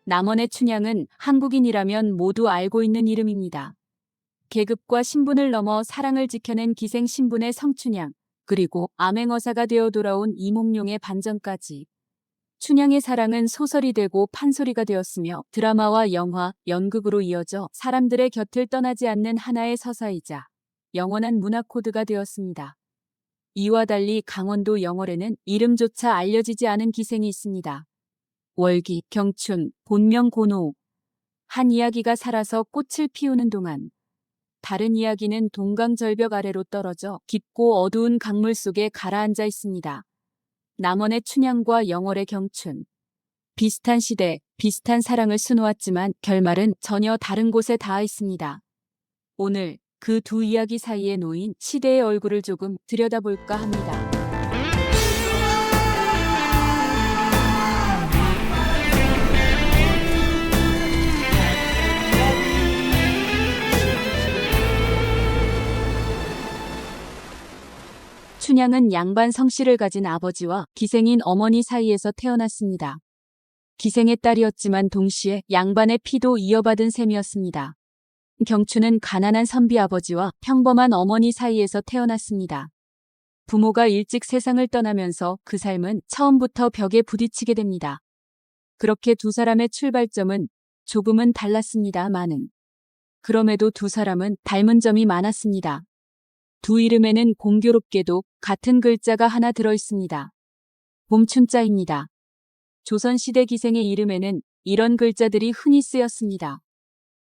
남원의 춘향은 한국인이라면 모두 알고 있는 이름입니다. 계급과 신분을 넘어 사랑을 지켜낸 기생 신분의 성춘향, 그리고 암행어사가 되어 돌아온 이몽룡의 반전까지. 춘향의 사랑은 소설이 되고 판소리가 되었으며 드라마와 영화, 연극으로 이어져 사람들의 곁을 떠나지 않는 하나의 서사이자 영원한 문화 코드가 되었습니다. 이와 달리 강원도 영월에는 이름조차 알려지지 않은 기생이 있습니다. 월기, 경춘, 본명 고노. 한 이야기가 살아서 꽃을 피우는 동안 다른 이야기는 동강절벽 아래로 떨어져 깊고 어두운 강물 속에 가라앉아 있습니다. 남원의 춘향과 영월의 경춘. 비슷한 시대, 비슷한 사랑을 수놓았지만 결말은 전혀 다른 곳에 닿아 있습니다. 오늘 그 두 이야기 사이에 놓인 시대의 얼굴을 조금 들여다볼까 합니다. 춘향은 양반 성씨를 가진 아버지와 기생인 어머니 사이에서 태어났습니다. 기생의 딸이었지만 동시에 양반의 피도 이어받은 셈이었습니다. 경춘은 가난한 선비 아버지와 평범한 어머니 사이에서 태어났습니다. 부모가 일찍 세상을 떠나면서 그 삶은 처음부터 벽에 부딪히게 됩니다. 그렇게 두 사람의 출발점은 조금은 달랐습니다마는 그럼에도 두 사람은 닮은 점이 많았습니다. 두 이름에는 공교롭게도 같은 글자가 하나 들어있습니다. 봄춘자입니다. 조선시대 기생의 이름에는 이런 글자들이 흔히 쓰였습니다.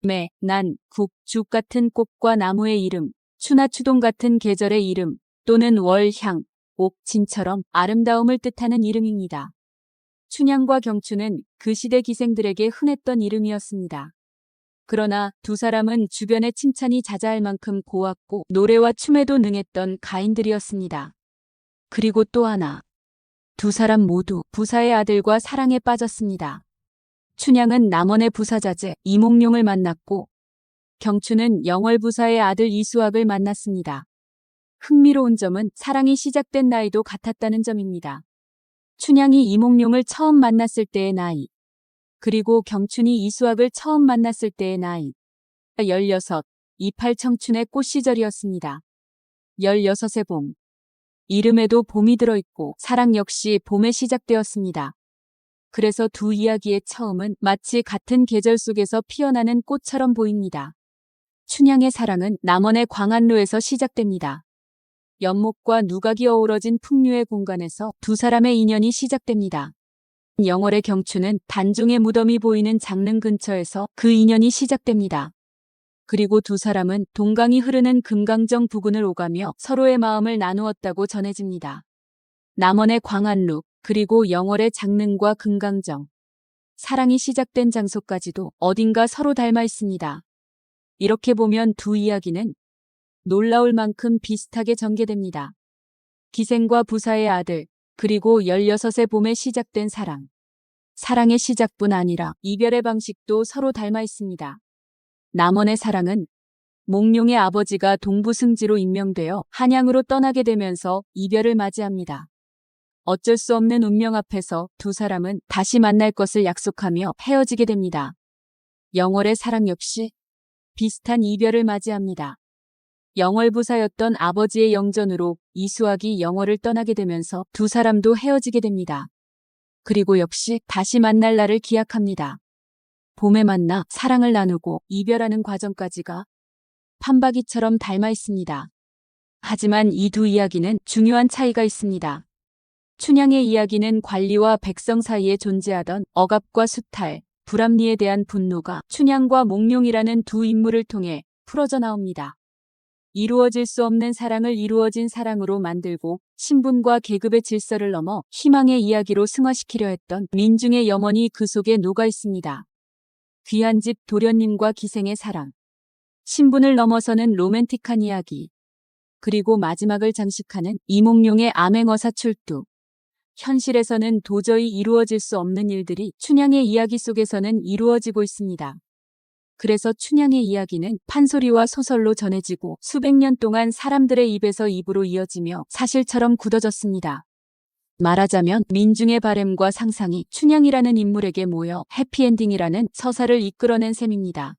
매, 난, 국, 죽 같은 꽃과 나무의 이름, 추나 추동 같은 계절의 이름, 또는 월, 향, 옥, 진처럼 아름다움을 뜻하는 이름입니다. 춘향과 경춘은 그 시대 기생들에게 흔했던 이름이었습니다. 그러나 두 사람은 주변의 칭찬이 자자할 만큼 고왔고 노래와 춤에도 능했던 가인들이었습니다. 그리고 또 하나. 두 사람 모두 부사의 아들과 사랑에 빠졌습니다. 춘향은 남원의 부사자제 이몽룡을 만났고 경춘은 영월 부사의 아들 이수학을 만났습니다. 흥미로운 점은 사랑이 시작된 나이도 같았다는 점입니다. 춘향이 이몽룡을 처음 만났을 때의 나이, 그리고 경춘이 이수학을 처음 만났을 때의 나이. 16, 28 청춘의 꽃 시절이었습니다. 16의 봄. 이름에도 봄이 들어있고 사랑 역시 봄에 시작되었습니다. 그래서 두 이야기의 처음은 마치 같은 계절 속에서 피어나는 꽃처럼 보입니다. 춘향의 사랑은 남원의 광안루에서 시작됩니다. 연못과 누각이 어우러진 풍류의 공간에서 두 사람의 인연이 시작됩니다. 영월의 경춘은 단종의 무덤이 보이는 장릉 근처에서 그 인연이 시작됩니다. 그리고 두 사람은 동강이 흐르는 금강정 부근을 오가며 서로의 마음을 나누었다고 전해집니다. 남원의 광안루, 그리고 영월의 장릉과 금강정. 사랑이 시작된 장소까지도 어딘가 서로 닮아 있습니다. 이렇게 보면 두 이야기는 놀라울 만큼 비슷하게 전개됩니다. 기생과 부사의 아들, 그리고 16의 봄에 시작된 사랑. 사랑의 시작뿐 아니라 이별의 방식도 서로 닮아 있습니다. 남원의 사랑은 몽룡의 아버지가 동부승지로 임명되어 한양으로 떠나게 되면서 이별을 맞이합니다. 어쩔 수 없는 운명 앞에서 두 사람은 다시 만날 것을 약속하며 헤어지게 됩니다. 영월의 사랑 역시 비슷한 이별을 맞이합니다. 영월부사였던 아버지의 영전으로 이수학이 영월을 떠나게 되면서 두 사람도 헤어지게 됩니다. 그리고 역시 다시 만날 날을 기약합니다. 봄에 만나 사랑을 나누고 이별하는 과정까지가 판박이처럼 닮아 있습니다. 하지만 이 두 이야기는 중요한 차이가 있습니다. 춘향의 이야기는 관리와 백성 사이에 존재하던 억압과 수탈, 불합리에 대한 분노가 춘향과 몽룡이라는 두 인물을 통해 풀어져 나옵니다. 이루어질 수 없는 사랑을 이루어진 사랑으로 만들고 신분과 계급의 질서를 넘어 희망의 이야기로 승화시키려 했던 민중의 염원이 그 속에 녹아 있습니다. 귀한 집 도련님과 기생의 사랑. 신분을 넘어서는 로맨틱한 이야기. 그리고 마지막을 장식하는 이몽룡의 암행어사 출두. 현실에서는 도저히 이루어질 수 없는 일들이 춘향의 이야기 속에서는 이루어지고 있습니다. 그래서 춘향의 이야기는 판소리와 소설로 전해지고 수백 년 동안 사람들의 입에서 입으로 이어지며 사실처럼 굳어졌습니다. 말하자면 민중의 바램과 상상이 춘향이라는 인물에게 모여 해피엔딩이라는 서사를 이끌어낸 셈입니다.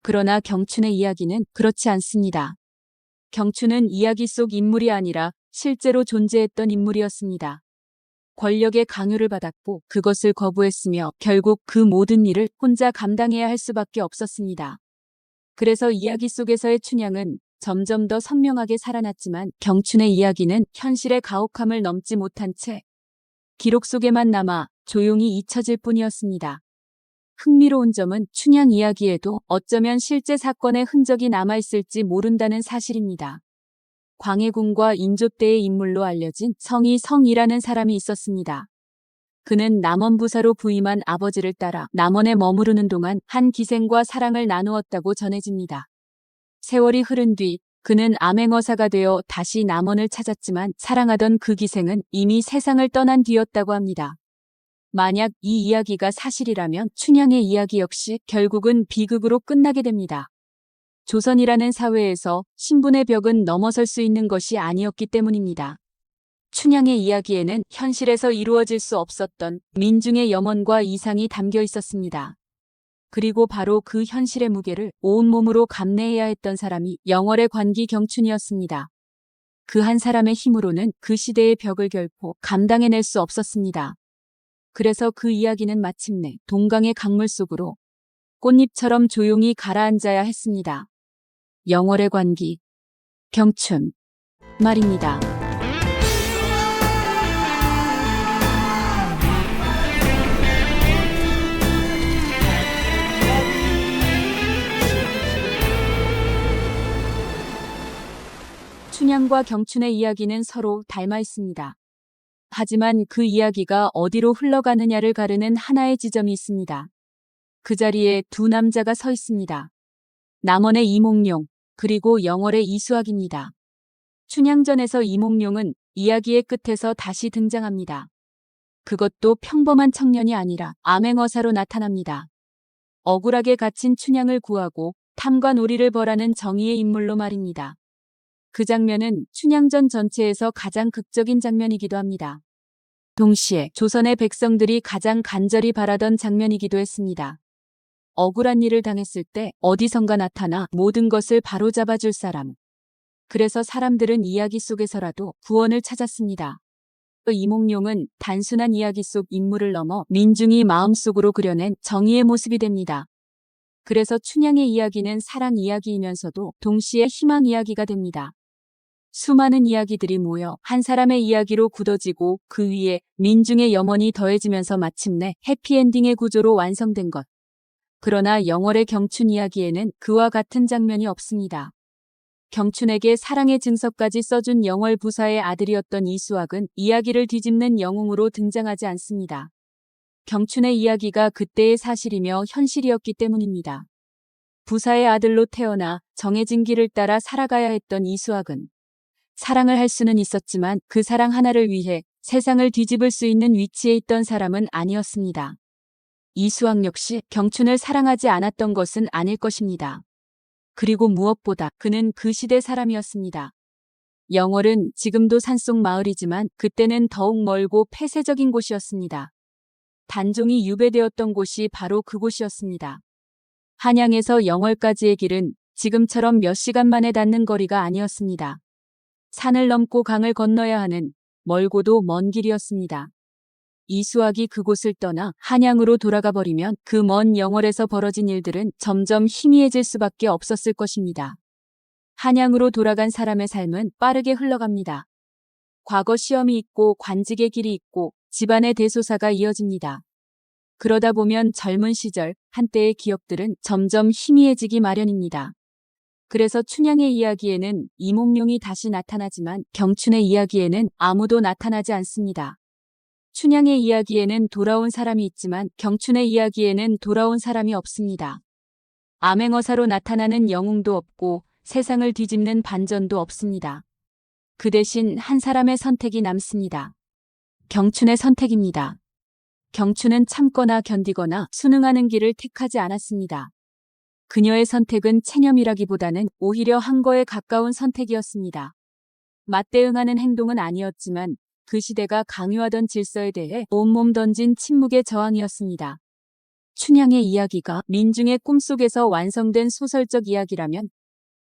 그러나 경춘의 이야기는 그렇지 않습니다. 경춘은 이야기 속 인물이 아니라 실제로 존재했던 인물이었습니다. 권력의 강요를 받았고 그것을 거부했으며 결국 그 모든 일을 혼자 감당해야 할 수밖에 없었습니다. 그래서 이야기 속에서의 춘향은 점점 더 선명하게 살아났지만 경춘의 이야기는 현실의 가혹함을 넘지 못한 채 기록 속에만 남아 조용히 잊혀질 뿐이었습니다. 흥미로운 점은 춘향 이야기에도 어쩌면 실제 사건의 흔적이 남아있을지 모른다는 사실입니다. 광해군과 인조 때의 인물로 알려진 성이라는 사람이 있었습니다. 그는 남원부사로 부임한 아버지를 따라 남원에 머무르는 동안 한 기생과 사랑을 나누었다고 전해집니다. 세월이 흐른 뒤 그는 암행어사가 되어 다시 남원을 찾았지만 사랑하던 그 기생은 이미 세상을 떠난 뒤였다고 합니다. 만약 이 이야기가 사실이라면 춘향의 이야기 역시 결국은 비극으로 끝나게 됩니다. 조선이라는 사회에서 신분의 벽은 넘어설 수 있는 것이 아니었기 때문입니다. 춘향의 이야기에는 현실에서 이루어질 수 없었던 민중의 염원과 이상이 담겨 있었습니다. 그리고 바로 그 현실의 무게를 온몸으로 감내해야 했던 사람이 영월의 관기 경춘이었습니다. 그 한 사람의 힘으로는 그 시대의 벽을 결코 감당해낼 수 없었습니다. 그래서 그 이야기는 마침내 동강의 강물 속으로 꽃잎처럼 조용히 가라앉아야 했습니다. 영월의 관기, 경춘 말입니다. 춘향과 경춘의 이야기는 서로 닮아 있습니다. 하지만 그 이야기가 어디로 흘러가느냐를 가르는 하나의 지점이 있습니다. 그 자리에 두 남자가 서 있습니다. 남원의 이몽룡, 그리고 영월의 이수학입니다. 춘향전에서 이몽룡은 이야기의 끝에서 다시 등장합니다. 그것도 평범한 청년이 아니라 암행어사로 나타납니다. 억울하게 갇힌 춘향을 구하고 탐과 놀이를 벌하는 정의의 인물로 말입니다. 그 장면은 춘향전 전체에서 가장 극적인 장면이기도 합니다. 동시에 조선의 백성들이 가장 간절히 바라던 장면이기도 했습니다. 억울한 일을 당했을 때 어디선가 나타나 모든 것을 바로잡아 줄 사람. 그래서 사람들은 이야기 속에서라도 구원을 찾았습니다. 이몽룡은 단순한 이야기 속 인물을 넘어 민중이 마음속으로 그려낸 정의의 모습이 됩니다. 그래서 춘향의 이야기는 사랑 이야기이면서도 동시에 희망 이야기가 됩니다. 수많은 이야기들이 모여 한 사람의 이야기로 굳어지고 그 위에 민중의 염원이 더해지면서 마침내 해피엔딩의 구조로 완성된 것. 그러나 영월의 경춘 이야기에는 그와 같은 장면이 없습니다. 경춘에게 사랑의 증서까지 써준 영월 부사의 아들이었던 이수학은 이야기를 뒤집는 영웅으로 등장하지 않습니다. 경춘의 이야기가 그때의 사실이며 현실이었기 때문입니다. 부사의 아들로 태어나 정해진 길을 따라 살아가야 했던 이수학은 사랑을 할 수는 있었지만 그 사랑 하나를 위해 세상을 뒤집을 수 있는 위치에 있던 사람은 아니었습니다. 이수학 역시 경춘을 사랑하지 않았던 것은 아닐 것입니다. 그리고 무엇보다 그는 그 시대 사람이었습니다. 영월은 지금도 산속 마을이지만 그때는 더욱 멀고 폐쇄적인 곳이었습니다. 단종이 유배되었던 곳이 바로 그곳이었습니다. 한양에서 영월까지의 길은 지금처럼 몇 시간 만에 닿는 거리가 아니었습니다. 산을 넘고 강을 건너야 하는 멀고도 먼 길이었습니다. 이수학이 그곳을 떠나 한양으로 돌아가 버리면 그 먼 영월에서 벌어진 일들은 점점 희미해질 수밖에 없었을 것입니다. 한양으로 돌아간 사람의 삶은 빠르게 흘러갑니다. 과거 시험이 있고 관직의 길이 있고 집안의 대소사가 이어집니다. 그러다 보면 젊은 시절 한때의 기억들은 점점 희미해지기 마련입니다. 그래서 춘향의 이야기에는 이몽룡이 다시 나타나지만 경춘의 이야기에는 아무도 나타나지 않습니다. 춘향의 이야기에는 돌아온 사람이 있지만 경춘의 이야기에는 돌아온 사람이 없습니다. 암행어사로 나타나는 영웅도 없고 세상을 뒤집는 반전도 없습니다. 그 대신 한 사람의 선택이 남습니다. 경춘의 선택입니다. 경춘은 참거나 견디거나 순응하는 길을 택하지 않았습니다. 그녀의 선택은 체념이라기보다는 오히려 항거에 가까운 선택이었습니다. 맞대응하는 행동은 아니었지만 그 시대가 강요하던 질서에 대해 온몸 던진 침묵의 저항이었습니다. 춘향의 이야기가 민중의 꿈속에서 완성된 소설적 이야기라면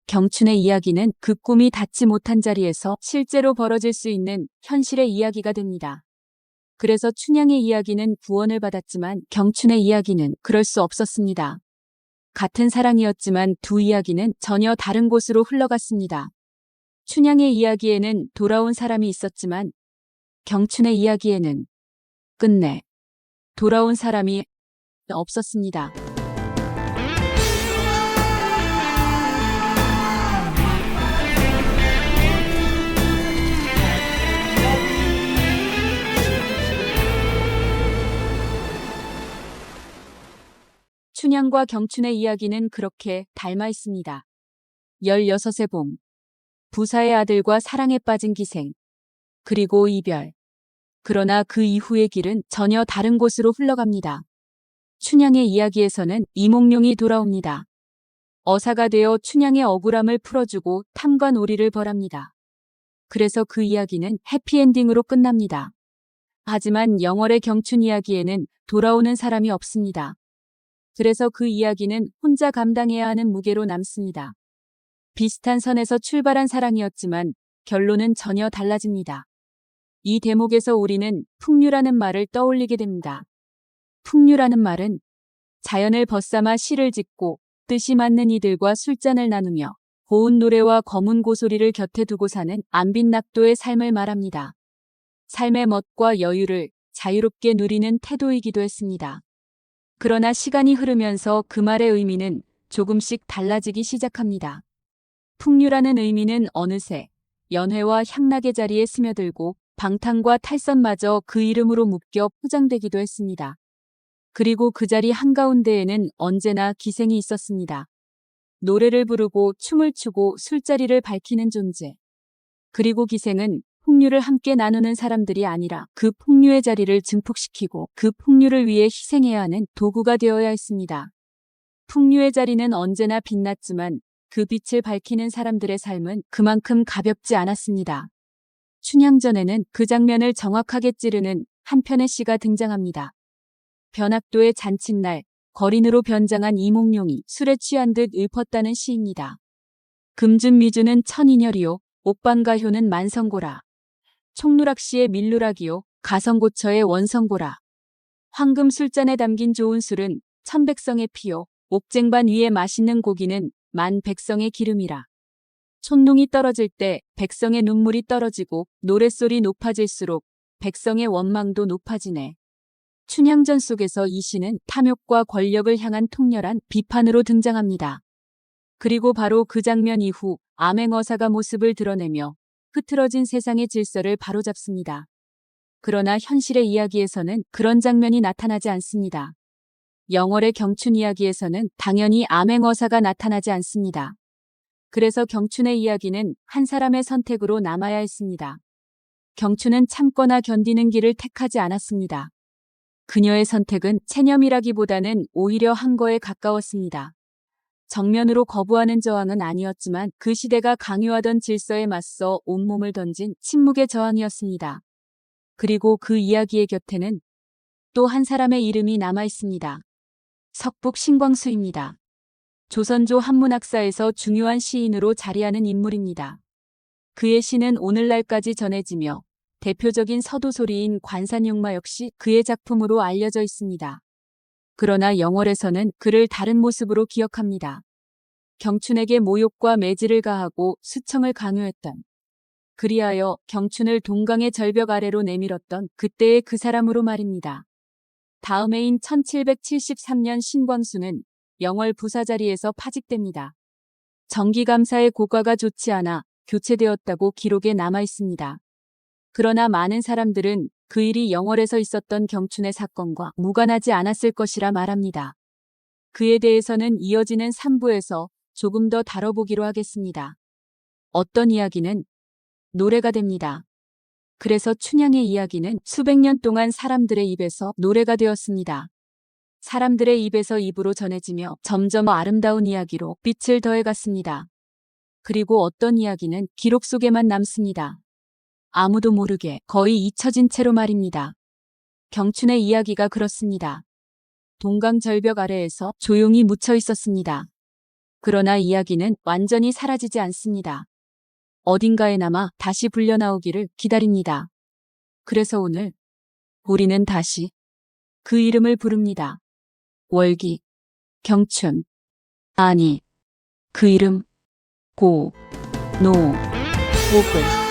경춘의 이야기는 그 꿈이 닿지 못한 자리에서 실제로 벌어질 수 있는 현실의 이야기가 됩니다. 그래서 춘향의 이야기는 구원을 받았지만 경춘의 이야기는 그럴 수 없었습니다. 같은 사랑이었지만 두 이야기는 전혀 다른 곳으로 흘러갔습니다. 춘향의 이야기에는 돌아온 사람이 있었지만 경춘의 이야기에는 끝내 돌아온 사람이 없었습니다. 춘향과 경춘의 이야기는 그렇게 닮아 있습니다. 16의 봄, 부사의 아들과 사랑에 빠진 기생, 그리고 이별. 그러나 그 이후의 길은 전혀 다른 곳으로 흘러갑니다. 춘향의 이야기에서는 이몽룡이 돌아옵니다. 어사가 되어 춘향의 억울함을 풀어주고 탐과 놀이를 벌합니다. 그래서 그 이야기는 해피엔딩으로 끝납니다. 하지만 영월의 경춘 이야기에는 돌아오는 사람이 없습니다. 그래서 그 이야기는 혼자 감당해야 하는 무게로 남습니다. 비슷한 선에서 출발한 사랑이었지만 결론은 전혀 달라집니다. 이 대목에서 우리는 풍류라는 말을 떠올리게 됩니다. 풍류라는 말은 자연을 벗삼아 시를 짓고 뜻이 맞는 이들과 술잔을 나누며 고운 노래와 검은 고소리를 곁에 두고 사는 안빈낙도의 삶을 말합니다. 삶의 멋과 여유를 자유롭게 누리는 태도이기도 했습니다. 그러나 시간이 흐르면서 그 말의 의미는 조금씩 달라지기 시작합니다. 풍류라는 의미는 어느새 연회와 향락의 자리에 스며들고 방탕과 탈선마저 그 이름으로 묶여 포장되기도 했습니다. 그리고 그 자리 한가운데에는 언제나 기생이 있었습니다. 노래를 부르고 춤을 추고 술자리를 밝히는 존재. 그리고 기생은 풍류를 함께 나누는 사람들이 아니라 그 풍류의 자리를 증폭시키고 그 풍류를 위해 희생해야 하는 도구가 되어야 했습니다. 풍류의 자리는 언제나 빛났지만 그 빛을 밝히는 사람들의 삶은 그만큼 가볍지 않았습니다. 춘향전에는 그 장면을 정확하게 찌르는 한 편의 시가 등장합니다. 변학도의 잔칫날, 거린으로 변장한 이몽룡이 술에 취한 듯 읊었다는 시입니다. 금준미주는 천인혈이요, 옥방가효는 만성고라. 총누락시의 밀누락이요, 가성고처의 원성고라. 황금 술잔에 담긴 좋은 술은 천백성의 피요, 옥쟁반 위에 맛있는 고기는 만 백성의 기름이라. 촛농이 떨어질 때 백성의 눈물이 떨어지고 노랫소리 높아질수록 백성의 원망도 높아지네. 춘향전 속에서 이 시는 탐욕과 권력을 향한 통렬한 비판으로 등장합니다. 그리고 바로 그 장면 이후 암행어사가 모습을 드러내며 흐트러진 세상의 질서를 바로잡습니다. 그러나 현실의 이야기에서는 그런 장면이 나타나지 않습니다. 영월의 경춘 이야기에서는 당연히 암행어사가 나타나지 않습니다. 그래서 경춘의 이야기는 한 사람의 선택으로 남아야 했습니다. 경춘은 참거나 견디는 길을 택하지 않았습니다. 그녀의 선택은 체념이라기보다는 오히려 항거에 가까웠습니다. 정면으로 거부하는 저항은 아니었지만 그 시대가 강요하던 질서에 맞서 온몸을 던진 침묵의 저항이었습니다. 그리고 그 이야기의 곁에는 또 한 사람의 이름이 남아 있습니다. 석북 신광수입니다. 조선조 한문학사에서 중요한 시인으로 자리하는 인물입니다. 그의 시는 오늘날까지 전해지며 대표적인 서도소리인 관산용마 역시 그의 작품으로 알려져 있습니다. 그러나 영월에서는 그를 다른 모습으로 기억합니다. 경춘에게 모욕과 매질을 가하고 수청을 강요했던, 그리하여 경춘을 동강의 절벽 아래로 내밀었던 그때의 그 사람으로 말입니다. 다음 해인 1773년 신광수는 영월 부사자리에서 파직됩니다. 정기감사의 고과가 좋지 않아 교체되었다고 기록에 남아 있습니다. 그러나 많은 사람들은 그 일이 영월에서 있었던 경춘의 사건과 무관하지 않았을 것이라 말합니다. 그에 대해서는 이어지는 3부에서 조금 더 다뤄보기로 하겠습니다. 어떤 이야기는 노래가 됩니다. 그래서 춘향의 이야기는 수백 년 동안 사람들의 입에서 노래가 되었습니다. 사람들의 입에서 입으로 전해지며 점점 아름다운 이야기로 빛을 더해갔습니다. 그리고 어떤 이야기는 기록 속에만 남습니다. 아무도 모르게 거의 잊혀진 채로 말입니다. 경춘의 이야기가 그렇습니다. 동강절벽 아래에서 조용히 묻혀 있었습니다. 그러나 이야기는 완전히 사라지지 않습니다. 어딘가에 남아 다시 불려나오기를 기다립니다. 그래서 오늘 우리는 다시 그 이름을 부릅니다. 월기, 경춘. 아니, 그 이름, 고, 노, 오글.